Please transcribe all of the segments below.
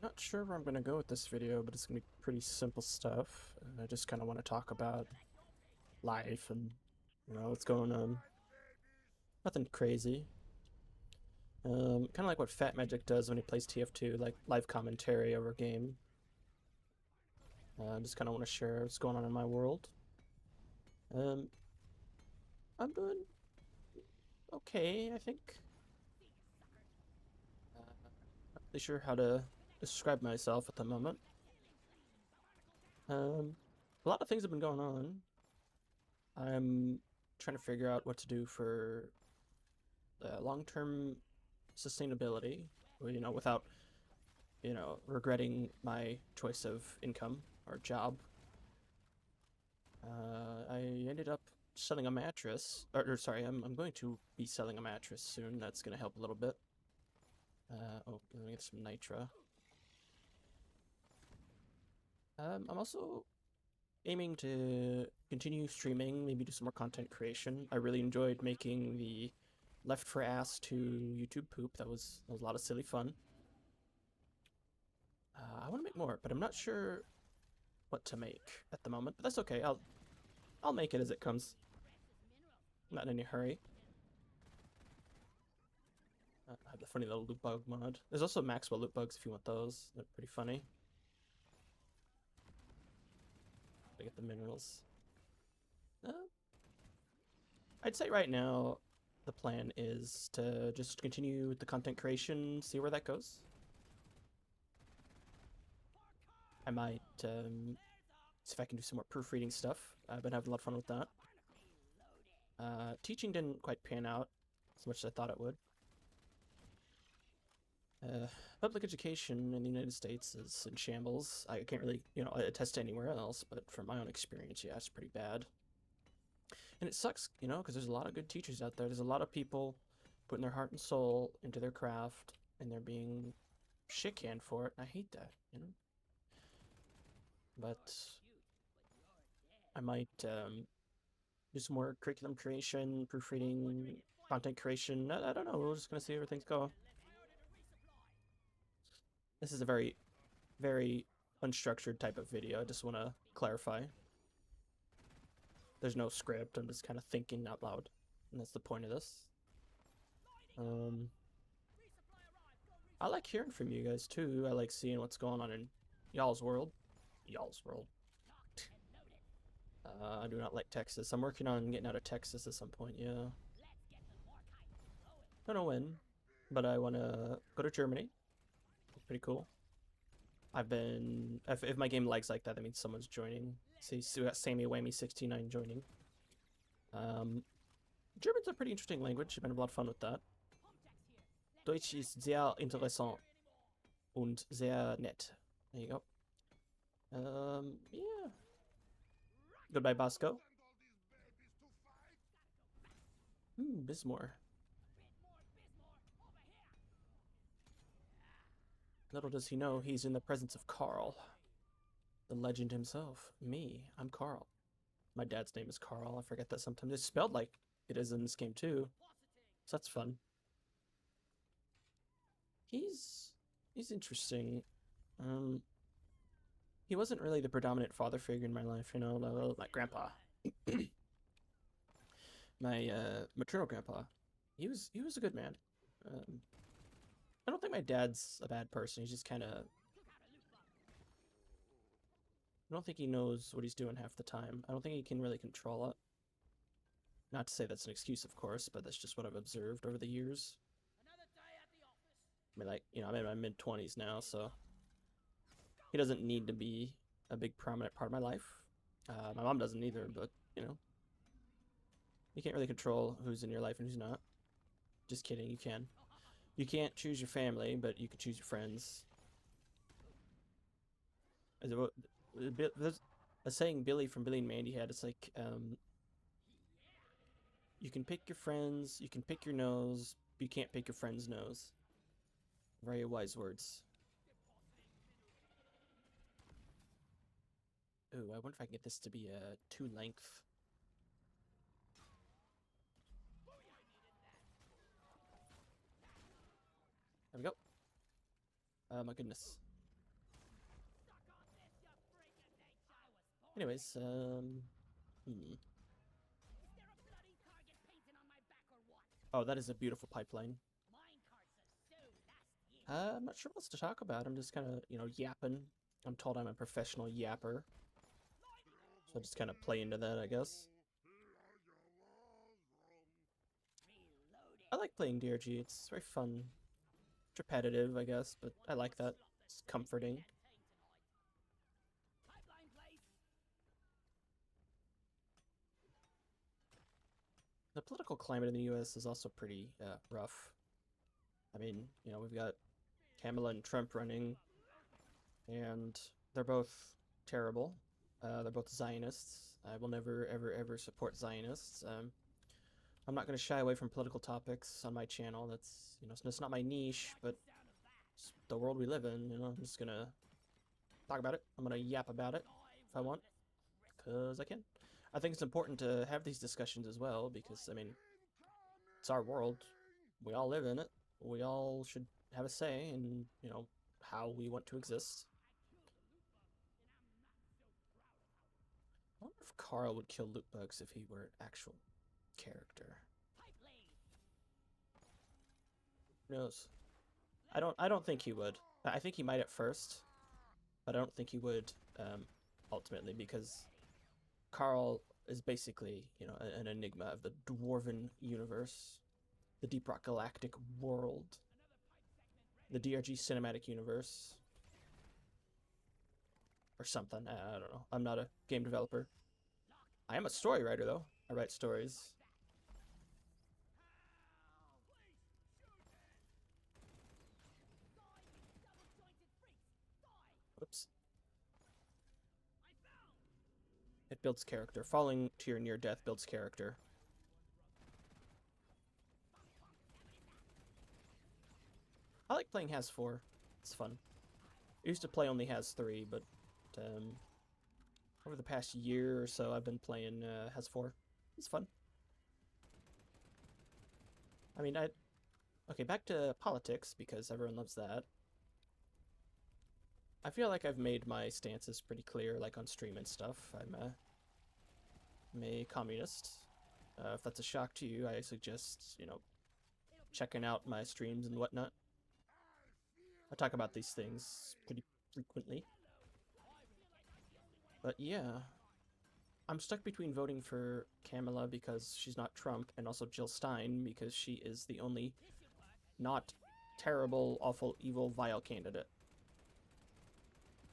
Not sure where I'm going to go with this video, but it's going to be pretty simple stuff. I just kind of want to talk about life and, what's going on. Nothing crazy. Kind of like what FatMagic does when he plays TF2, like live commentary over a game. Just kind of want to share what's going on in my world. Um, I'm doing okay, I think. Not really sure how to describe myself at the moment. A lot of things have been going on. I'm trying to figure out what to do for long-term sustainability, without, regretting my choice of income or job. I ended up selling a mattress, or sorry, I'm going to be selling a mattress soon. That's going to help a little bit. Oh, let me get some nitra. I'm also aiming to continue streaming, maybe do some more content creation. I really enjoyed making the Left for Ass to YouTube poop. That was a lot of silly fun. I want to make more, but I'm not sure what to make at the moment. But that's okay. I'll make it as it comes. I'm not in any hurry. I have the funny little loot bug mod. There's also Maxwell loot bugs if you want those. They're pretty funny. I get the minerals. Uh, I'd say right now the plan is to just continue with the content creation, see where that goes. I might see if I can do some more proofreading stuff. I've been having a lot of fun with that. Teaching didn't quite pan out as much as I thought it would. Public education in the United States is in shambles. I can't really, attest to anywhere else, but from my own experience, yeah, it's pretty bad. And it sucks, because there's a lot of good teachers out there. There's a lot of people putting their heart and soul into their craft, and they're being shit canned for it. And I hate that. But I might do some more curriculum creation, proofreading, content creation. I don't know. We're just gonna see where things go. This is a very, very unstructured type of video. I just want to clarify. There's no script. I'm just kind of thinking out loud, and that's the point of this. I like hearing from you guys too. I like seeing what's going on in y'all's world. Y'all's world. I do not like Texas. I'm working on getting out of Texas at some point, yeah. Don't know when, but I want to go to Germany. It's pretty cool. If my game lags like that, that means someone's joining. See, so we got Sammy Whammy 69 joining. German's a pretty interesting language. I've been a lot of fun with that. Deutsch ist sehr interessant und sehr nett. There you go. Yeah. Goodbye, Bosco. Bismore. Little does he know he's in the presence of Carl. The legend himself. Me. I'm Carl. My dad's name is Carl. I forget that sometimes. It's spelled like it is in this game too. So that's fun. He's interesting. He wasn't really the predominant father figure in my life, my grandpa. My maternal grandpa. He was a good man. I don't think my dad's a bad person. He's just kind of. I don't think he knows what he's doing half the time. I don't think he can really control it. Not to say that's an excuse, of course, but that's just what I've observed over the years. I mean, like, I'm in my mid-20s now, so he doesn't need to be a big prominent part of my life. My mom doesn't either, but, you can't really control who's in your life and who's not. Just kidding, you can. You can't choose your family, but you can choose your friends. There's a saying Billy from Billy and Mandy had. It's like, you can pick your friends, you can pick your nose, but you can't pick your friend's nose. Very wise words. Ooh, I wonder if I can get this to be a 2 length. There we go. Oh my goodness. Anyways, Oh, that is a beautiful pipeline. I'm not sure what else to talk about. I'm just kind of, yapping. I'm told I'm a professional yapper. So I just kind of play into that, I guess. I like playing DRG. It's very fun. It's repetitive, I guess, but I like that. It's comforting. The political climate in the U.S. is also pretty rough. I mean, we've got Kamala and Trump running, and they're both terrible. They're both Zionists. I will never, ever, ever support Zionists. I'm not going to shy away from political topics on my channel. That's, it's not my niche, but it's the world we live in. I'm just going to talk about it. I'm going to yap about it if I want, because I can. I think it's important to have these discussions as well, because, I mean, it's our world. We all live in it. We all should have a say in, how we want to exist. I wonder if Carl would kill loot bugs if he were an actual character. Who knows? I don't think he would. I think he might at first, but I don't think he would ultimately, because Carl is basically, an enigma of the Dwarven universe, the Deep Rock Galactic world, the DRG cinematic universe, or something. I don't know. I'm not a game developer. I am a story writer, though. I write stories. Whoops. It builds character. Falling to your near death builds character. I like playing Has 4. It's fun. I used to play only Has 3, but over the past year or so, I've been playing Has 4. It's fun. I mean, okay, back to politics, because everyone loves that. I feel like I've made my stances pretty clear, like on stream and stuff. I'm a communist. If that's a shock to you, I suggest, checking out my streams and whatnot. I talk about these things pretty frequently. But yeah, I'm stuck between voting for Kamala because she's not Trump, and also Jill Stein because she is the only not terrible, awful, evil, vile candidate.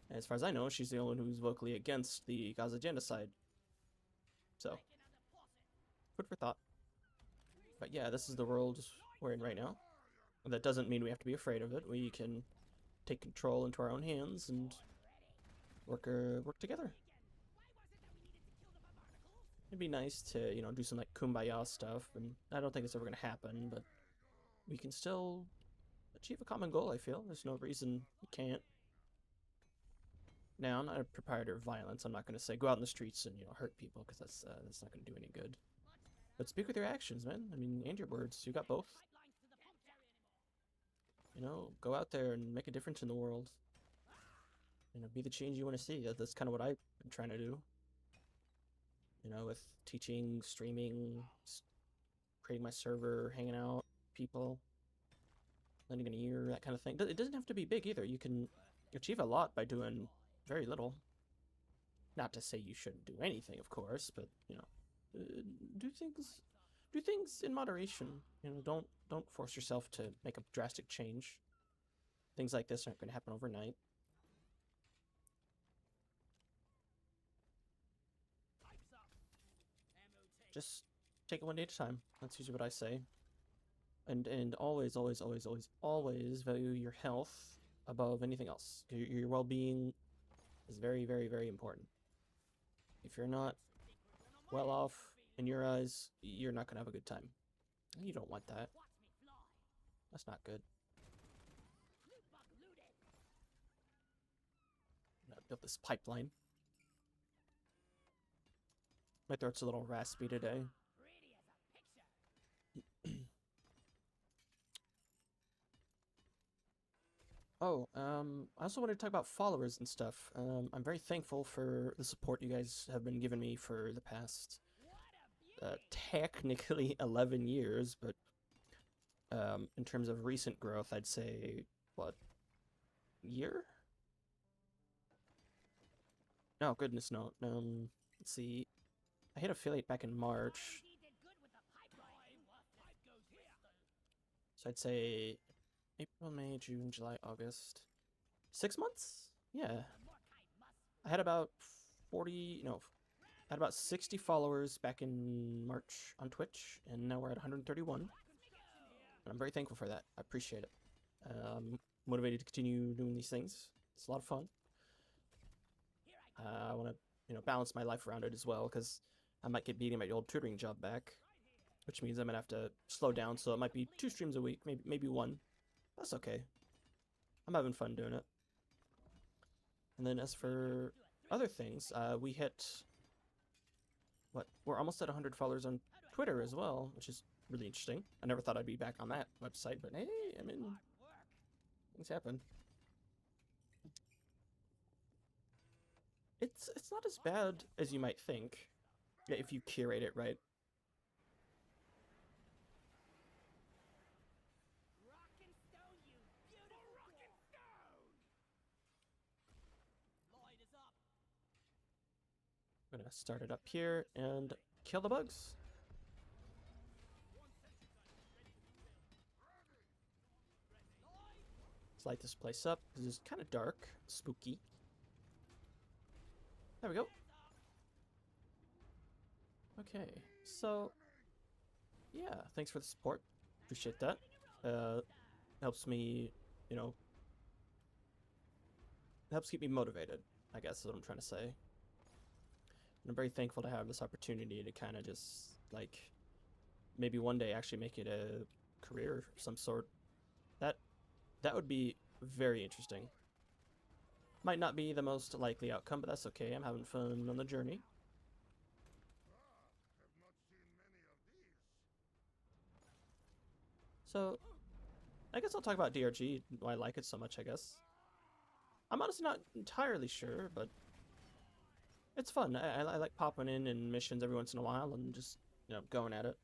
And as far as I know, she's the only one who's vocally against the Gaza genocide. So, food for thought. But yeah, this is the world we're in right now. That doesn't mean we have to be afraid of it. We can take control into our own hands and work together. It'd be nice to, do some like kumbaya stuff, and I don't think it's ever going to happen, but we can still achieve a common goal, I feel. There's no reason we can't. Now, I'm not a proprietor of violence. I'm not going to say go out in the streets and, hurt people, because that's not going to do any good. But speak with your actions, man. I mean, and your words. You got both. Go out there and make a difference in the world. Be the change you want to see. That's kind of what I've been trying to do. With teaching, streaming, creating my server, hanging out, people, lending an ear, that kind of thing. It doesn't have to be big either. You can achieve a lot by doing very little. Not to say you shouldn't do anything, of course, but do things in moderation. Don't force yourself to make a drastic change. Things like this aren't going to happen overnight. Just take it one day at a time. That's usually what I say. And always, always, always, always, always value your health above anything else. Your well-being is very, very, very important. If you're not well off in your eyes, you're not going to have a good time. You don't want that. That's not good. I'm gonna build this pipeline. My throat's a little raspy today. I also wanted to talk about followers and stuff. I'm very thankful for the support you guys have been giving me for the past, technically 11 years, but in terms of recent growth, I'd say, what, year? No, goodness, no. Let's see. I hit affiliate back in March, so I'd say April, May, June, July, August. 6 months? Yeah. I had about 40, no, I had about 60 followers back in March on Twitch, and now we're at 131. And I'm very thankful for that. I appreciate it. I'm motivated to continue doing these things. It's a lot of fun. I want to, balance my life around it as well, because I might get beating my old tutoring job back, which means I'm gonna have to slow down. So it might be 2 streams a week, maybe 1. That's okay. I'm having fun doing it. And then as for other things, we hit what? We're almost at 100 followers on Twitter as well, which is really interesting. I never thought I'd be back on that website, but hey, I mean, things happen. It's not as bad as you might think, if you curate it right. I'm gonna start it up here and kill the bugs. Let's light this place up because it's kind of dark, spooky. There we go. Okay, so yeah, thanks for the support. Appreciate that. Helps me, helps keep me motivated, I guess is what I'm trying to say. And I'm very thankful to have this opportunity to kind of just, like, maybe one day actually make it a career of some sort. That would be very interesting. Might not be the most likely outcome, but that's okay. I'm having fun on the journey. So, I guess I'll talk about DRG, why I like it so much, I guess. I'm honestly not entirely sure, but it's fun. I like popping in missions every once in a while and just, going at it.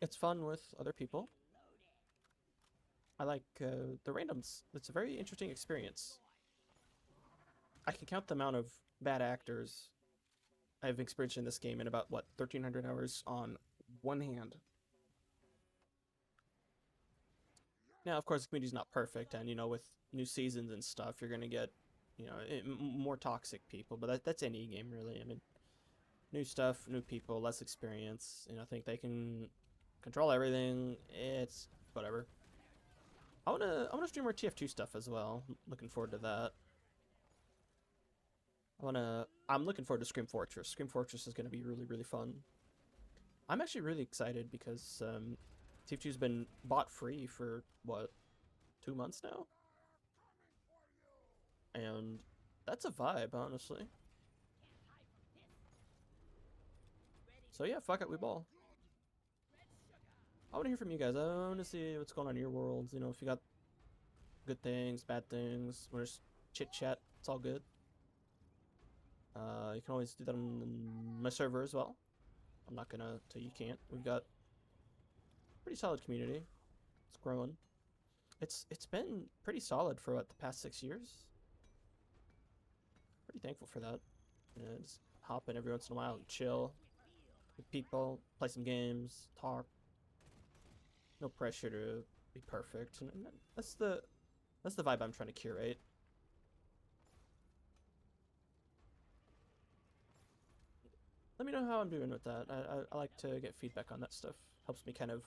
It's fun with other people. I like the randoms. It's a very interesting experience. I can count the amount of bad actors I've experienced in this game in about, what, 1,300 hours on one hand. Now, of course, the community's not perfect, and, with new seasons and stuff, you're going to get, more toxic people, but that's any game, really. I mean, new stuff, new people, less experience, I think they can control everything. It's whatever. I wanna stream more TF2 stuff as well. Looking forward to that. I'm looking forward to Scream Fortress. Scream Fortress is gonna be really, really fun. I'm actually really excited because TF2's been bot free for what, 2 months now? And that's a vibe, honestly. So yeah, fuck it, we ball. I want to hear from you guys. I want to see what's going on in your worlds. If you got good things, bad things, want to just chit chat, it's all good. You can always do that on my server as well. I'm not gonna tell you can't. We've got a pretty solid community. It's growing. It's been pretty solid for what, the past 6 years. Pretty thankful for that. Just hop in every once in a while and chill with people, play some games, talk. No pressure to be perfect, and that's the vibe I'm trying to curate. Let me know how I'm doing with that. I like to get feedback on that stuff. Helps me kind of,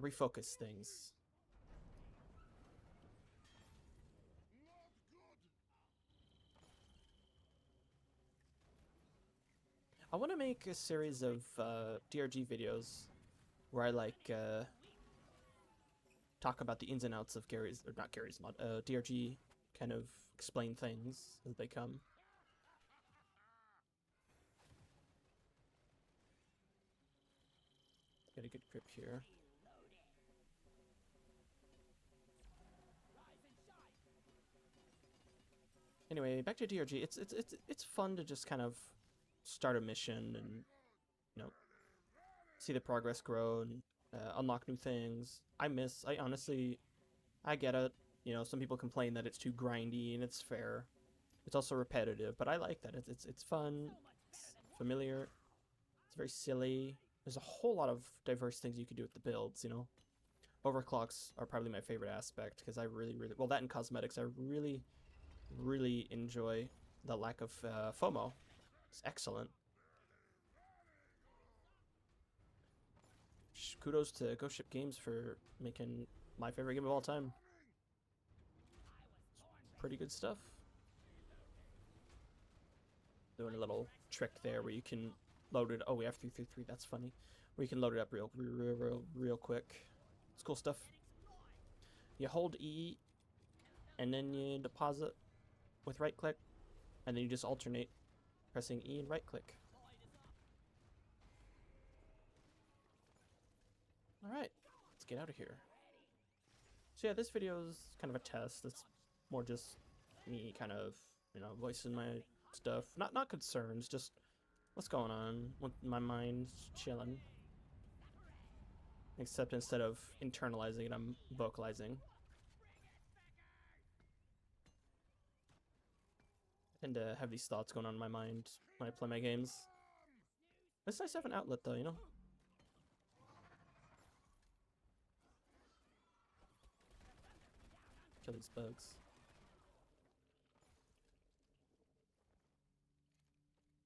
refocus things. I want to make a series of DRG videos where I talk about the ins and outs of Gary's, or not Gary's mod, DRG, kind of explain things as they come. Get a good grip here. Anyway, back to DRG. It's fun to just kind of start a mission and, you know, see the progress grow and unlock new things. I honestly, I get it. You know, some people complain that it's too grindy, and it's fair. It's also repetitive, but I like that. It's fun, it's familiar, it's very silly. There's a whole lot of diverse things you could do with the builds, you know. Overclocks are probably my favorite aspect because I really, well, that and cosmetics, I really enjoy the lack of FOMO. It's excellent. Kudos to Ghost Ship Games for making my favorite game of all time. Pretty good stuff. Doing a little trick there where you can load it. Oh, we have 333. That's funny. Where you can load it up real quick. It's cool stuff. You hold E, and then you deposit with right click, and then you just alternate pressing E and right click. Alright, let's get out of here. So yeah, this video is kind of a test. It's more just me kind of, you know, voicing my stuff. Not concerns, just what's going on with my mind, chilling. Except instead of internalizing it, I'm vocalizing. I tend to have these thoughts going on in my mind when I play my games. It's nice to have an outlet though, you know? Kill these bugs.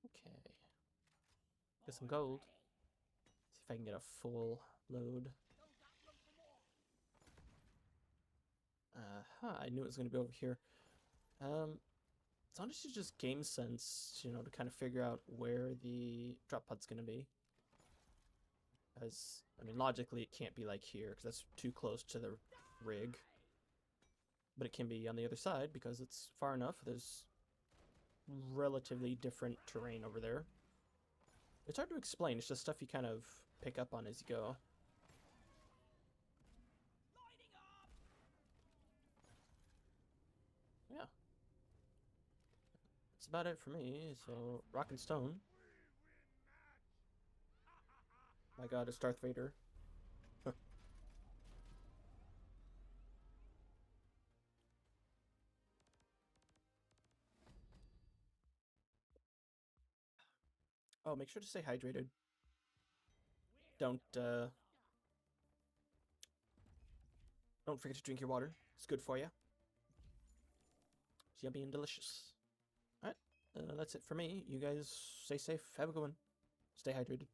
Okay. Get some gold. See if I can get a full load. I knew it was going to be over here. It's honestly just game sense, you know, to kind of figure out where the drop pod's going to be. Because, I mean, logically it can't be like here, because that's too close to the rig. But it can be on the other side, because it's far enough. There's relatively different terrain over there. It's hard to explain, it's just stuff you kind of pick up on as you go. Yeah. That's about it for me, so rock and stone. My god, it's Darth Vader. Oh, make sure to stay hydrated. Don't forget to drink your water. It's good for you. It's yummy and delicious. Alright, that's it for me. You guys stay safe. Have a good one. Stay hydrated.